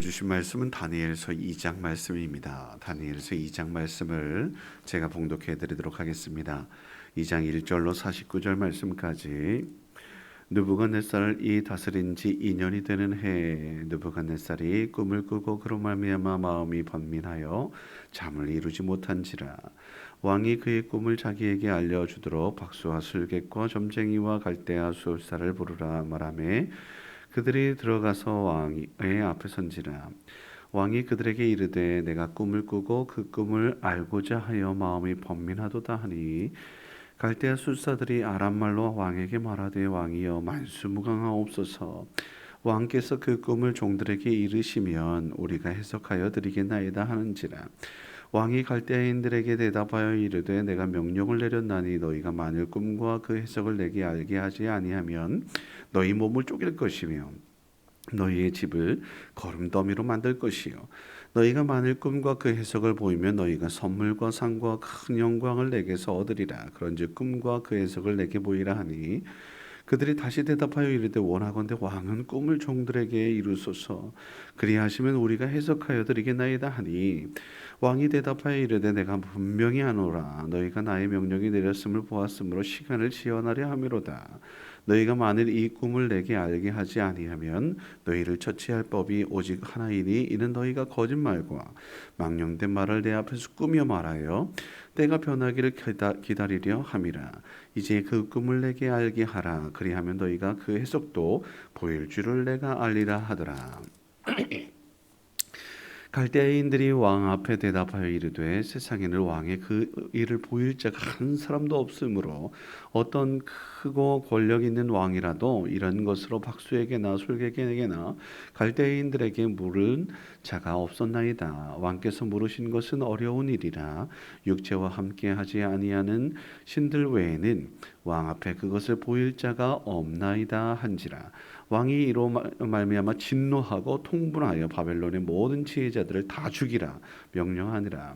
주신 말씀은 다니엘서 2장 말씀입니다. 다니엘서 2장 말씀을 제가 봉독해 드리도록 하겠습니다. 2장 1절로 49절 말씀까지. 느부갓네살이 다스린 지 2년이 되는 해에 느부갓네살이 꿈을 꾸고 그로 말미암아 마음이 번민하여 잠을 이루지 못한지라. 왕이 그의 꿈을 자기에게 알려주도록 박수와 술객과 점쟁이와 갈대아 수술사를 부르라 말하매 그들이 들어가서 왕의 앞에 선지라. 왕이 그들에게 이르되 내가 꿈을 꾸고 그 꿈을 알고자 하여 마음이 번민하도다 하니 갈대아 술사들이 아람말로 왕에게 말하되 왕이여 만수무강하옵소서. 왕께서 그 꿈을 종들에게 이르시면 우리가 해석하여 드리겠나이다 하는지라. 왕이 갈대아인들에게 대답하여 이르되 내가 명령을 내렸나니 너희가 만일 꿈과 그 해석을 내게 알게 하지 아니하면 너희 몸을 쪼갤 것이며 너희의 집을 거름더미로 만들 것이요 너희가 만일 꿈과 그 해석을 보이면 너희가 선물과 상과 큰 영광을 내게서 얻으리라. 그런즉 꿈과 그 해석을 내게 보이라 하니 그들이 다시 대답하여 이르되 원하건대 왕은 꿈을 종들에게 이루소서. 그리하시면 우리가 해석하여 드리겠나이다 하니 왕이 대답하여 이르되 내가 분명히 하노라. 너희가 나의 명령이 내렸음을 보았으므로 시간을 지연하려 함이로다. 너희가 만일 이 꿈을 내게 알게 하지 아니하면 너희를 처치할 법이 오직 하나이니 이는 너희가 거짓말과 망령된 말을 내 앞에서 꾸며 말하여 때가 변하기를 기다리려 함이라. 이제 그 꿈을 내게 알게 하라. 그리하면 너희가 그 해석도 보일 줄을 내가 알리라 하더라. 갈대아인들이 왕 앞에 대답하여 이르되 세상에는 왕의 그 일을 보일 자가 한 사람도 없으므로 어떤 크고 권력 있는 왕이라도 이런 것으로 박수에게나 술객에게나 갈대아인들에게 물은 자가 없었나이다. 왕께서 물으신 것은 어려운 일이라 육체와 함께 하지 아니하는 신들 외에는 왕 앞에 그것을 보일 자가 없나이다 한지라. 왕이 이로 말미암아 진노하고 통분하여 바벨론의 모든 지혜자들을 다 죽이라 명령하니라.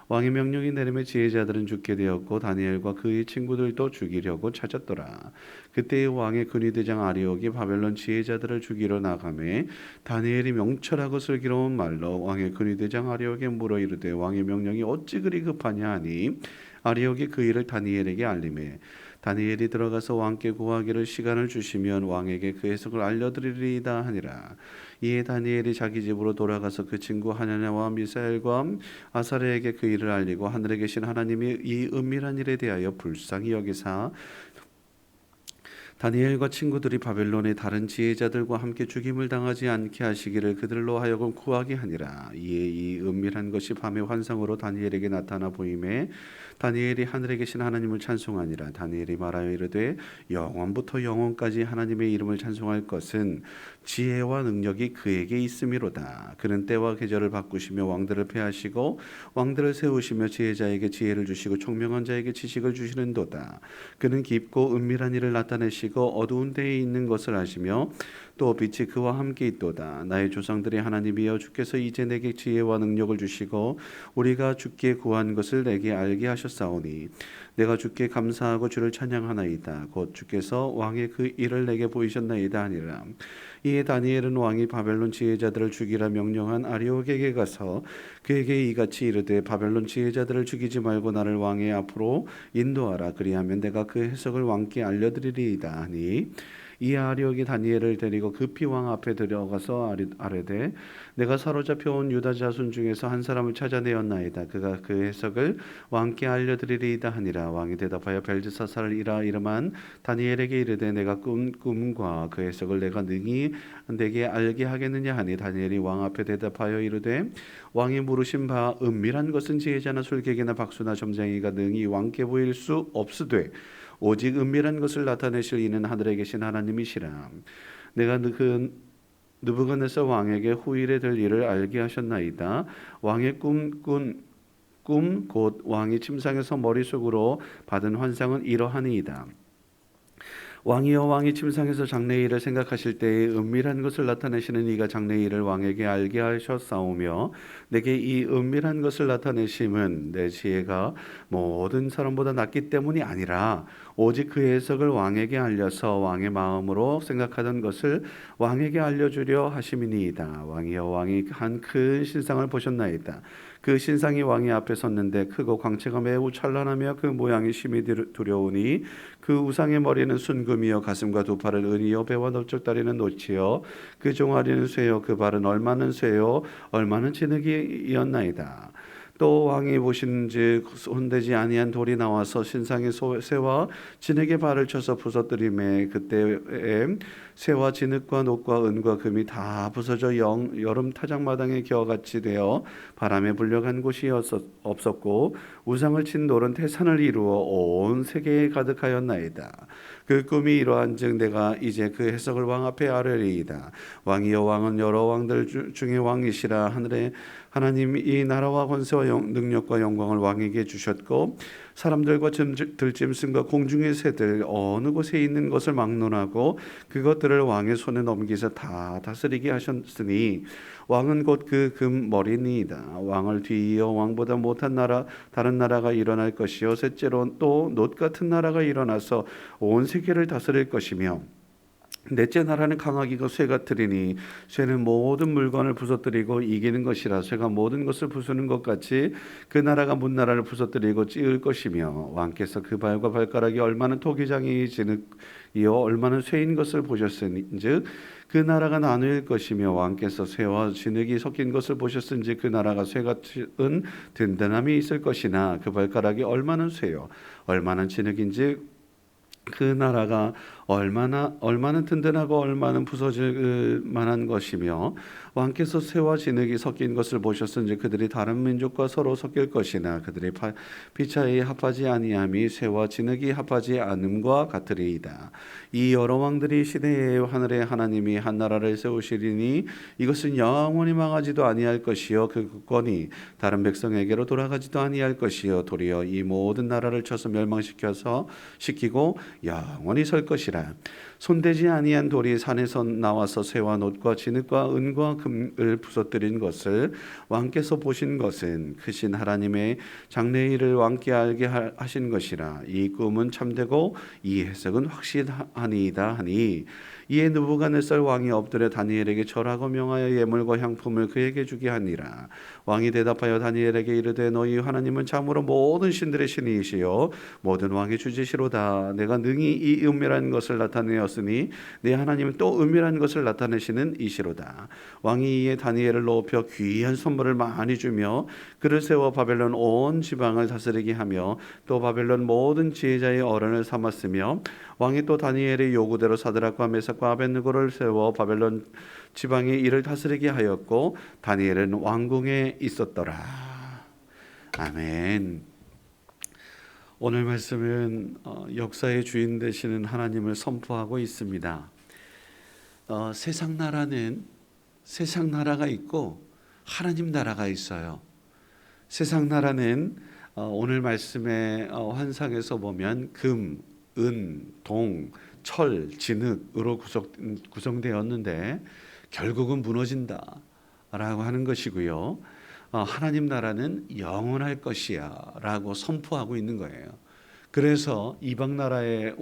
왕의 명령이 내림에 지혜자들은 죽게 되었고 다니엘과 그의 친구들도 죽이려고 찾았더라. 그때의 왕의 근위대장 아리옥이 바벨론 지혜자들을 죽이러 나가매 다니엘이 명철하고 슬기로운 말로 왕의 근위대장 아리옥에 물어 이르되 왕의 명령이 어찌 그리 급하냐 하니 아리옥이 그 일을 다니엘에게 알리매 다니엘이 들어가서 왕께 구하기를 시간을 주시면 왕에게 그 해석을 알려드리리이다 하니라. 이에 다니엘이 자기 집으로 돌아가서 그 친구 하나냐와 미사엘과 아사랴에게 그 일을 알리고 하늘에 계신 하나님이 이 은밀한 일에 대하여 불쌍히 여기사 다니엘과 친구들이 바벨론의 다른 지혜자들과 함께 죽임을 당하지 않게 하시기를 그들로 하여금 구하게 하니라. 이에 이 은밀한 것이 밤의 환상으로 다니엘에게 나타나 보임에 다니엘이 하늘에 계신 하나님을 찬송하니라. 다니엘이 말하여 이르되 영원부터 영원까지 하나님의 이름을 찬송할 것은 지혜와 능력이 그에게 있음이로다. 그는 때와 계절을 바꾸시며 왕들을 패하시고 왕들을 세우시며 지혜자에게 지혜를 주시고 총명한 자에게 지식을 주시는도다. 그는 깊고 은밀한 일을 나타내시고 어두운 데에 있는 것을 아시며 또 빛이 그와 함께 있도다. 나의 조상들의 하나님이여 주께서 이제 내게 지혜와 능력을 주시고 우리가 주께 구한 것을 내게 알게 하셨사오니 내가 주께 감사하고 주를 찬양하나이다. 곧 주께서 왕의 그 일을 내게 보이셨나이다 하니라. 이에 다니엘은 왕이 바벨론 지혜자들을 죽이라 명령한 아리옥에게 가서 그에게 이같이 이르되 바벨론 지혜자들을 죽이지 말고 나를 왕의 앞으로 인도하라. 그리하면 내가 그 해석을 왕께 알려드리리이다 하니 이 아리옥이 다니엘을 데리고 급히 왕 앞에 들어가서 아뢰되 내가 사로잡혀 온 유다 자손 중에서 한 사람을 찾아내었나이다. 그가 그 해석을 왕께 알려드리리이다 하니라. 왕이 대답하여 벨드사살이라 이름한 다니엘에게 이르되 내가 꿈과 그 해석을 내가 능히 내게 알게 하겠느냐 하니 다니엘이 왕 앞에 대답하여 이르되 왕이 물으신 바 은밀한 것은 지혜자나 술객이나 박수나 점쟁이가 능히 왕께 보일 수 없으되 오직 은밀한 것을 나타내실 이는 하늘에 계신 하나님이시라. 내가 그 느부갓네살 왕에게 후일에 될 일을 알게 하셨나이다. 왕의 꿈 곧 왕이 침상에서 머릿속으로 받은 환상은 이러하니이다. 왕이여 왕이 침상에서 장래일을 생각하실 때에 은밀한 것을 나타내시는 이가 장래일을 왕에게 알게 하셨사오며 내게 이 은밀한 것을 나타내심은 내 지혜가 모든 사람보다 낫기 때문이 아니라 오직 그 해석을 왕에게 알려서 왕의 마음으로 생각하던 것을 왕에게 알려주려 하심이니이다. 왕이여 왕이 한 큰 신상을 보셨나이다. 그 신상이 왕의 앞에 섰는데 크고 광채가 매우 찬란하며 그 모양이 심히 두려우니 그 우상의 머리는 순금이요 가슴과 두 팔은 은이요 배와 넓적 다리는 노치요 그 종아리는 쇠요 그 발은 얼마는 쇠요 얼마는 진흙이었나이다. 또 왕이 보신즉 손대지 아니한 돌이 나와서 신상의 쇠와 진흙의 발을 쳐서 부서뜨리매 그때에 쇠와 진흙과 녹과 은과 금이 다 부서져 여름 타작마당의 겨같이 되어 바람에 불려간 곳이 없었고 우상을 친 돌은 태산을 이루어 온 세계에 가득하였나이다. 그 꿈이 이러한즉 내가 이제 그 해석을 왕 앞에 아뢰리이다. 왕이여 왕은 여러 왕들 중에 왕이시라. 하늘의 하나님 이 나라와 권세와 능력과 영광을 왕에게 주셨고 사람들과 들짐승과 공중의 새들 어느 곳에 있는 것을 막론하고 그것들을 왕의 손에 넘기서 다 다스리게 하셨으니 왕은 곧 그 금 머리니이다. 왕을 뒤이어 왕보다 못한 다른 나라가 일어날 것이요 셋째로 또 놋 같은 나라가 일어나서 온 세계를 다스릴 것이며 넷째 나라는 강하기가 쇠 같으리니 쇠는 모든 물건을 부서뜨리고 이기는 것이라 쇠가 모든 것을 부수는 것 같이 그 나라가 문나라를 부서뜨리고 찌을 것이며 왕께서 그 발과 발가락이 얼마나 토기장이 진흙이요 얼마나 쇠인 것을 보셨은즉 그 나라가 나누일 것이며 왕께서 쇠와 진흙이 섞인 것을 보셨은지 그 나라가 쇠 같은 든든함이 있을 것이나 그 발가락이 얼마나 쇠요 얼마나 진흙인지 그 나라가 얼마나 든든하고 얼마나 부서질 만한 것이며 왕께서 쇠와 진흙이 섞인 것을 보셨은지 그들이 다른 민족과 서로 섞일 것이나 그들의 피차에 합하지 아니함이 쇠와 진흙이 합하지 않음과 같으리이다. 이 여러 왕들이 시대에 하늘의 하나님이 한 나라를 세우시리니 이것은 영원히 망하지도 아니할 것이요 그 국권이 다른 백성에게로 돌아가지도 아니할 것이요 도리어 이 모든 나라를 쳐서 멸망시키고 영원히 설 것이라. 손대지 아니한 돌이 산에서 나와서 쇠와 놋과 진흙과 은과 금을 부서뜨린 것을 왕께서 보신 것은 크신 하나님의 장래일을 왕께 알게 하신 것이라. 이 꿈은 참되고 이 해석은 확실하니이다 하니 이에 느부갓네살 왕이 엎드려 다니엘에게 절하고 명하여 예물과 향품을 그에게 주게 하니라. 왕이 대답하여 다니엘에게 이르되 너희 하나님은 참으로 모든 신들의 신이시요 모든 왕의 주지시로다. 내가 능히 이 은밀한 것을 나타내었으니 내 하나님은 또 은밀한 것을 나타내시는 이시로다. 왕이 이에 다니엘을 높여 귀한 선물을 많이 주며 그를 세워 바벨론 온 지방을 다스리게 하며 또 바벨론 모든 지혜자의 어른을 삼았으며 왕이 또 다니엘의 요구대로 사드락과 메삭과 아벳느고를 세워 바벨론 지방의 일을 다스리게 하였고 다니엘은 왕궁에 있었더라. 아멘. 오늘 말씀은 역사의 주인 되시는 하나님을 선포하고 있습니다. 세상 나라가 있고 하나님 나라가 있어요. 세상 나라는 오늘 말씀의 환상에서 보면 금, 은, 동, 철, 진흙으로 구성되었는데 결국은 무너진다라고 하는 것이고요. 하나님 나라는 영원할 것이야 라고 선포하고 있는 거예요. 그래서 이방 나라의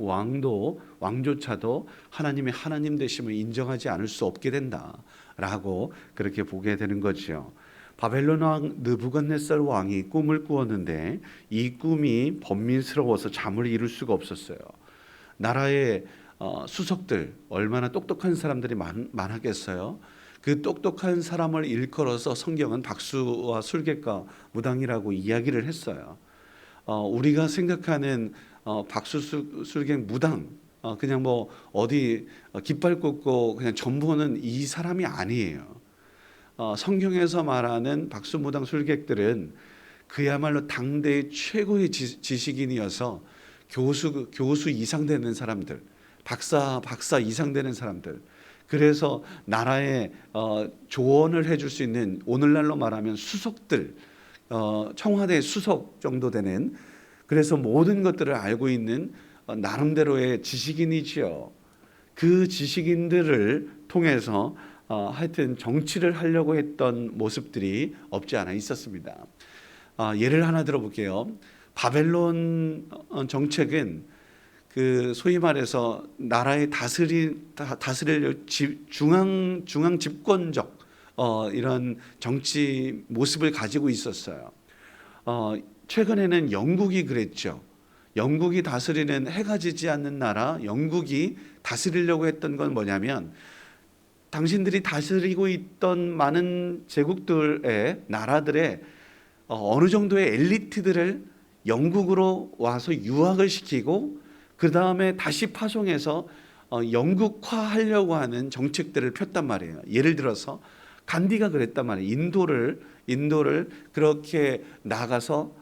왕조차도 하나님의 하나님 되심을 인정하지 않을 수 없게 된다라고 그렇게 보게 되는 거죠. 바벨론 왕 느부갓네살 왕이 꿈을 꾸었는데 이 꿈이 번민스러워서 잠을 이룰 수가 없었어요. 나라의 수석들 얼마나 똑똑한 사람들이 많았겠어요. 그 똑똑한 사람을 일컬어서 성경은 박수와 술객과 무당이라고 이야기를 했어요. 우리가 생각하는 박수 술객 무당 그냥 뭐 어디 깃발 꽂고 그냥 전부는 이 사람이 아니에요. 성경에서 말하는 박수무당 술객들은 그야말로 당대의 최고의 지식인이어서 교수 이상 되는 사람들, 박사 이상 되는 사람들. 그래서 나라에 조언을 해줄 수 있는 오늘날로 말하면 수석들, 청와대 수석 정도 되는 그래서 모든 것들을 알고 있는 나름대로의 지식인이지요. 그 지식인들을 통해서 하여튼 정치를 하려고 했던 모습들이 없지 않아 있었습니다. 예를 하나 들어볼게요. 바벨론 정책은 그 소위 말해서 나라의 다스릴 중앙 집권적 이런 정치 모습을 가지고 있었어요. 최근에는 영국이 그랬죠. 영국이 다스리는 해가 지지 않는 나라, 영국이 다스리려고 했던 건 뭐냐면 당신들이 다스리고 있던 많은 제국들의 나라들의 어느 정도의 엘리트들을 영국으로 와서 유학을 시키고 그 다음에 다시 파송해서 영국화하려고 하는 정책들을 폈단 말이에요. 예를 들어서 간디가 그랬단 말이에요. 인도를 그렇게 나가서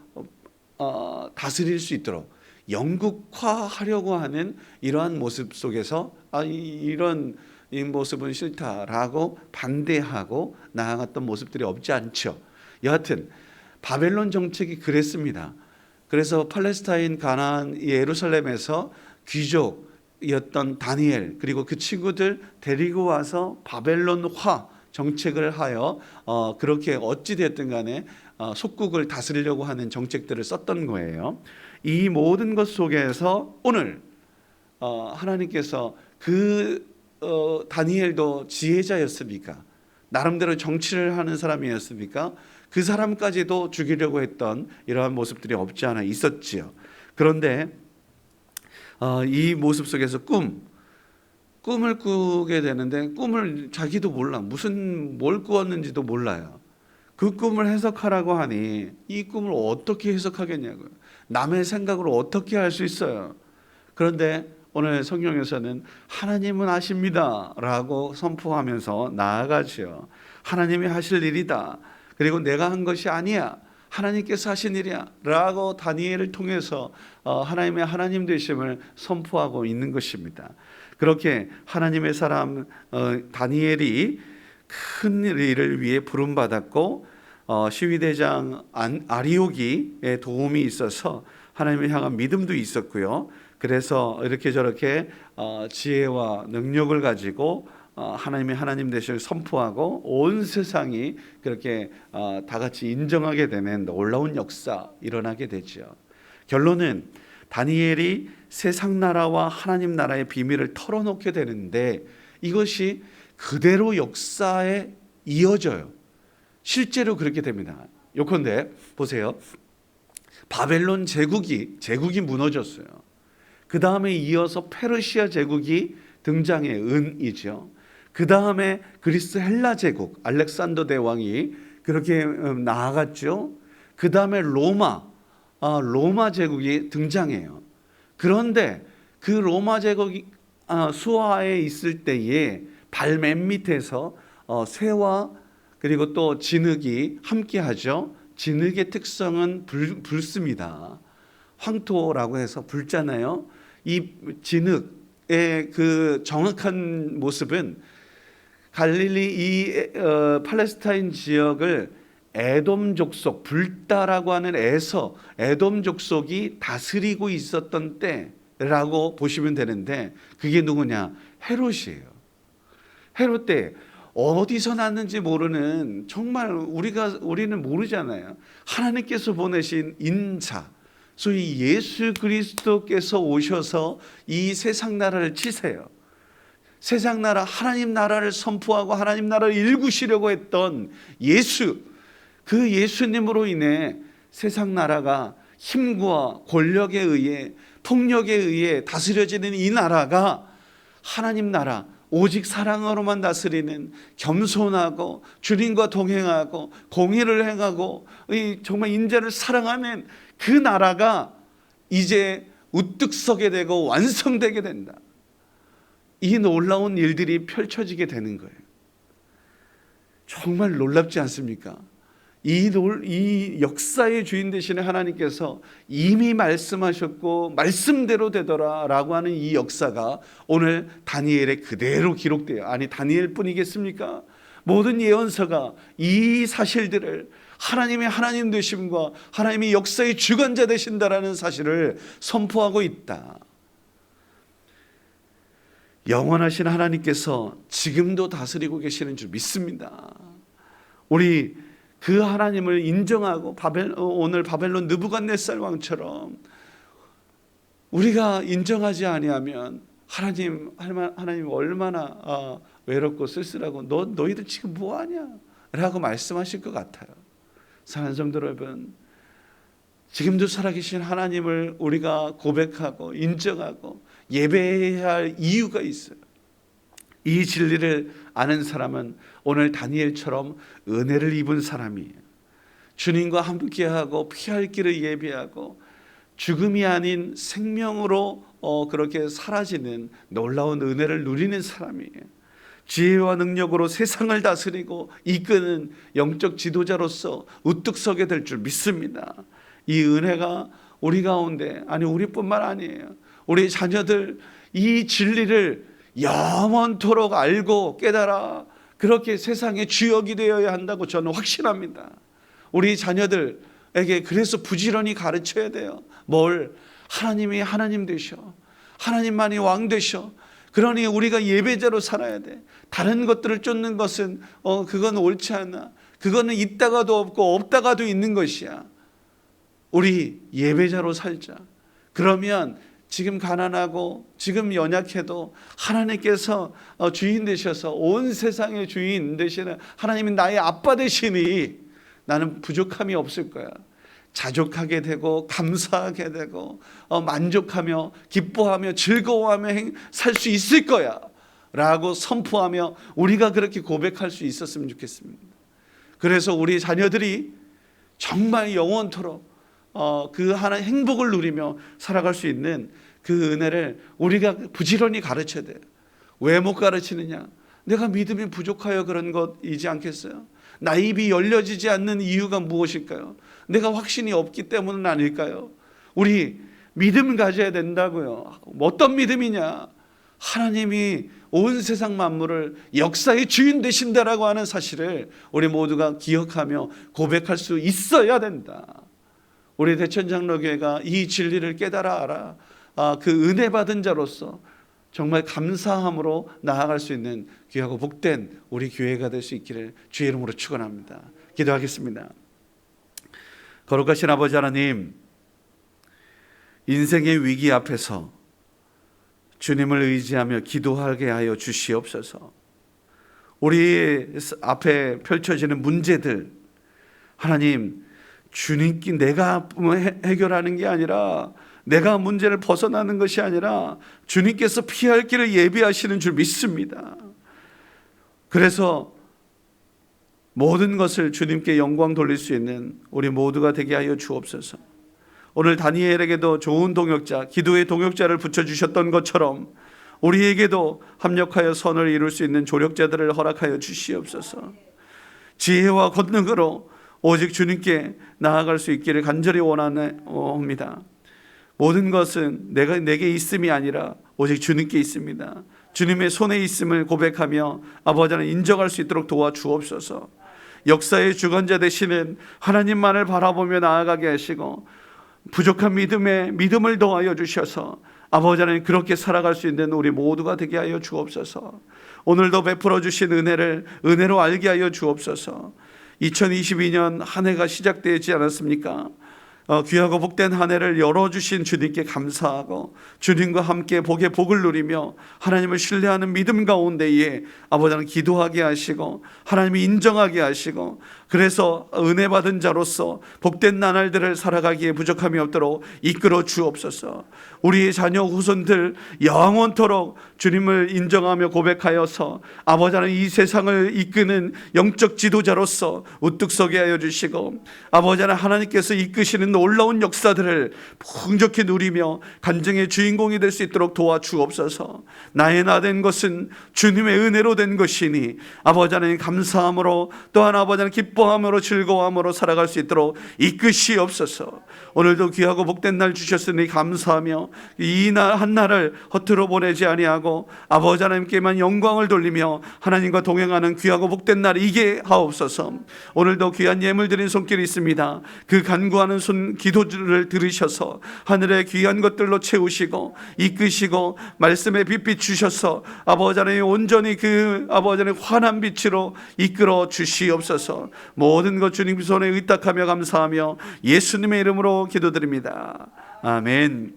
다스릴 수 있도록 영국화하려고 하는 이러한 모습 속에서 이런 이 모습은 싫다라고 반대하고 나아갔던 모습들이 없지 않죠. 여하튼 바벨론 정책이 그랬습니다. 그래서 팔레스타인 가나안 예루살렘에서 귀족이었던 다니엘 그리고 그 친구들 데리고 와서 바벨론화 정책을 하여 그렇게 어찌 됐든 간에 속국을 다스리려고 하는 정책들을 썼던 거예요. 이 모든 것 속에서 오늘 하나님께서 다니엘도 지혜자였습니까? 나름대로 정치를 하는 사람이었습니까? 그 사람까지도 죽이려고 했던 이러한 모습들이 없지 않아 있었지요. 그런데 이 모습 속에서 꿈을 꾸게 되는데 꿈을 자기도 몰라. 뭘 꾸었는지도 몰라요. 그 꿈을 해석하라고 하니 이 꿈을 어떻게 해석하겠냐고요. 남의 생각으로 어떻게 할 수 있어요. 그런데 오늘 성경에서는 하나님은 아십니다 라고 선포하면서 나아가죠. 하나님이 하실 일이다. 그리고 내가 한 것이 아니야. 하나님께서 하신 일이야 라고 다니엘을 통해서 하나님의 하나님 되심을 선포하고 있는 것입니다. 그렇게 하나님의 사람 다니엘이 큰 일을 위해 부름받았고 시위대장 아리옥의 도움이 있어서 하나님을 향한 믿음도 있었고요. 그래서 이렇게 저렇게 지혜와 능력을 가지고 하나님의 하나님 되심을 선포하고 온 세상이 그렇게 다 같이 인정하게 되는 놀라운 역사 일어나게 되죠. 결론은 다니엘이 세상 나라와 하나님 나라의 비밀을 털어놓게 되는데 이것이 그대로 역사에 이어져요. 실제로 그렇게 됩니다. 요컨대 보세요. 바벨론 제국이 무너졌어요. 그 다음에 이어서 페르시아 제국이 등장해 은이죠. 그 다음에 그리스 헬라 제국 알렉산더 대왕이 그렇게 나아갔죠. 그 다음에 로마 제국이 등장해요. 그런데 그 로마 제국이 수하에 있을 때에 발 맨 밑에서 새와 그리고 또 진흙이 함께하죠. 진흙의 특성은 붉습니다. 황토라고 해서 붉잖아요. 이 진흙의 그 정확한 모습은 갈릴리 팔레스타인 지역을 에돔 족속 불다라고 하는 에돔 족속이 다스리고 있었던 때라고 보시면 되는데 그게 누구냐? 헤롯이에요. 헤롯 때 어디서 났는지 모르는 정말 우리는 모르잖아요. 하나님께서 보내신 인자 소위 예수 그리스도께서 오셔서 이 세상 나라를 치세요. 세상 나라 하나님 나라를 선포하고 하나님 나라를 일구시려고 했던 그 예수님으로 인해 세상 나라가 힘과 권력에 의해 폭력에 의해 다스려지는 이 나라가 하나님 나라 오직 사랑으로만 다스리는 겸손하고 주님과 동행하고 공의를 행하고 정말 인자를 사랑하는 그 나라가 이제 우뚝 서게 되고 완성되게 된다. 이 놀라운 일들이 펼쳐지게 되는 거예요. 정말 놀랍지 않습니까? 이 역사의 주인 되시는 하나님께서 이미 말씀하셨고 말씀대로 되더라 라고 하는 이 역사가 오늘 다니엘에 그대로 기록돼요. 아니 다니엘뿐이겠습니까? 모든 예언서가 이 사실들을 하나님의 하나님 되심과 하나님이 역사의 주관자 되신다라는 사실을 선포하고 있다. 영원하신 하나님께서 지금도 다스리고 계시는 줄 믿습니다. 우리 그 하나님을 인정하고 오늘 바벨론 느부갓네살 왕처럼 우리가 인정하지 아니하면 하나님 얼마나 외롭고 쓸쓸하고 너희들 지금 뭐하냐 라고 말씀하실 것 같아요. 사랑하는 성도 여러분, 지금도 살아계신 하나님을 우리가 고백하고 인정하고 예배해야 할 이유가 있어요. 이 진리를 아는 사람은 오늘 다니엘처럼 은혜를 입은 사람이에요. 주님과 함께하고 피할 길을 예비하고 죽음이 아닌 생명으로 그렇게 사라지는 놀라운 은혜를 누리는 사람이에요. 지혜와 능력으로 세상을 다스리고 이끄는 영적 지도자로서 우뚝 서게 될 줄 믿습니다. 이 은혜가 우리 가운데, 아니 우리뿐만 아니에요, 우리 자녀들 이 진리를 영원토록 알고 깨달아 그렇게 세상의 주역이 되어야 한다고 저는 확신합니다. 우리 자녀들에게 그래서 부지런히 가르쳐야 돼요. 뭘? 하나님이 하나님 되셔, 하나님만이 왕 되셔. 그러니 우리가 예배자로 살아야 돼. 다른 것들을 쫓는 것은 그건 옳지 않아. 그거는 있다가도 없고 없다가도 있는 것이야. 우리 예배자로 살자. 그러면 지금 가난하고 지금 연약해도 하나님께서 주인 되셔서 온 세상의 주인 되시는 하나님이 나의 아빠 되시니 나는 부족함이 없을 거야. 자족하게 되고 감사하게 되고 만족하며 기뻐하며 즐거워하며 살 수 있을 거야 라고 선포하며 우리가 그렇게 고백할 수 있었으면 좋겠습니다. 그래서 우리 자녀들이 정말 영원토록 그 하나의 행복을 누리며 살아갈 수 있는 그 은혜를 우리가 부지런히 가르쳐야 돼요. 왜 못 가르치느냐? 내가 믿음이 부족하여 그런 것이지 않겠어요? 나의 입이 열려지지 않는 이유가 무엇일까요? 내가 확신이 없기 때문은 아닐까요? 우리 믿음 가져야 된다고요. 어떤 믿음이냐? 하나님이 온 세상 만물을 역사의 주인 되신다라고 하는 사실을 우리 모두가 기억하며 고백할 수 있어야 된다. 우리 대천장로교회가 이 진리를 깨달아 알아 그 은혜 받은 자로서 정말 감사함으로 나아갈 수 있는 귀하고 복된 우리 교회가 될 수 있기를 주의 이름으로 축원합니다. 기도하겠습니다. 거룩하신 아버지 하나님, 인생의 위기 앞에서 주님을 의지하며 기도하게 하여 주시옵소서. 우리 앞에 펼쳐지는 문제들, 하나님, 주님께 내가 해결하는 게 아니라, 내가 문제를 벗어나는 것이 아니라 주님께서 피할 길을 예비하시는 줄 믿습니다. 그래서 모든 것을 주님께 영광 돌릴 수 있는 우리 모두가 되게 하여 주옵소서. 오늘 다니엘에게도 좋은 동역자, 기도의 동역자를 붙여주셨던 것처럼 우리에게도 합력하여 선을 이룰 수 있는 조력자들을 허락하여 주시옵소서. 지혜와 권능으로 오직 주님께 나아갈 수 있기를 간절히 원합니다. 모든 것은 내게 있음이 아니라 오직 주님께 있습니다. 주님의 손에 있음을 고백하며 아버지는 인정할 수 있도록 도와주옵소서. 역사의 주관자 되시는 하나님만을 바라보며 나아가게 하시고 부족한 믿음을 더하여 주셔서 아버지는 그렇게 살아갈 수 있는 우리 모두가 되게 하여 주옵소서. 오늘도 베풀어 주신 은혜를 은혜로 알게 하여 주옵소서. 2022년 한 해가 시작되지 않았습니까? 귀하고 복된 한 해를 열어주신 주님께 감사하고 주님과 함께 복의 복을 누리며 하나님을 신뢰하는 믿음 가운데에 아버지는 기도하게 하시고 하나님이 인정하게 하시고 그래서 은혜 받은 자로서 복된 나날들을 살아가기에 부족함이 없도록 이끌어 주옵소서. 우리의 자녀 후손들 영원토록 주님을 인정하며 고백하여서 아버지는 이 세상을 이끄는 영적 지도자로서 우뚝 서게 하여 주시고 아버지는 하나님께서 이끄시는 놀라운 역사들을 풍족히 누리며 간증의 주인공이 될 수 있도록 도와주옵소서. 나의 나 된 것은 주님의 은혜로 된 것이니 아버지는 감사함으로 또한 아버지는 기뻐 기뻐함으로 즐거워함으로 살아갈 수 있도록 이끄시옵소서. 오늘도 귀하고 복된 날 주셨으니 감사하며 이 날 한날을 허투루 보내지 아니하고 아버지 하나님께만 영광을 돌리며 하나님과 동행하는 귀하고 복된 날이게 하옵소서. 오늘도 귀한 예물 드린 손길이 있습니다. 그 간구하는 손 기도를 들으셔서 하늘의 귀한 것들로 채우시고 이끄시고 말씀의 빛 주셔서 아버지 하나님 온전히 그 아버지 하나님 환한 빛으로 이끌어 주시옵소서. 모든 것 주님 손에 의탁하며 감사하며 예수님의 이름으로 기도드립니다. 아멘.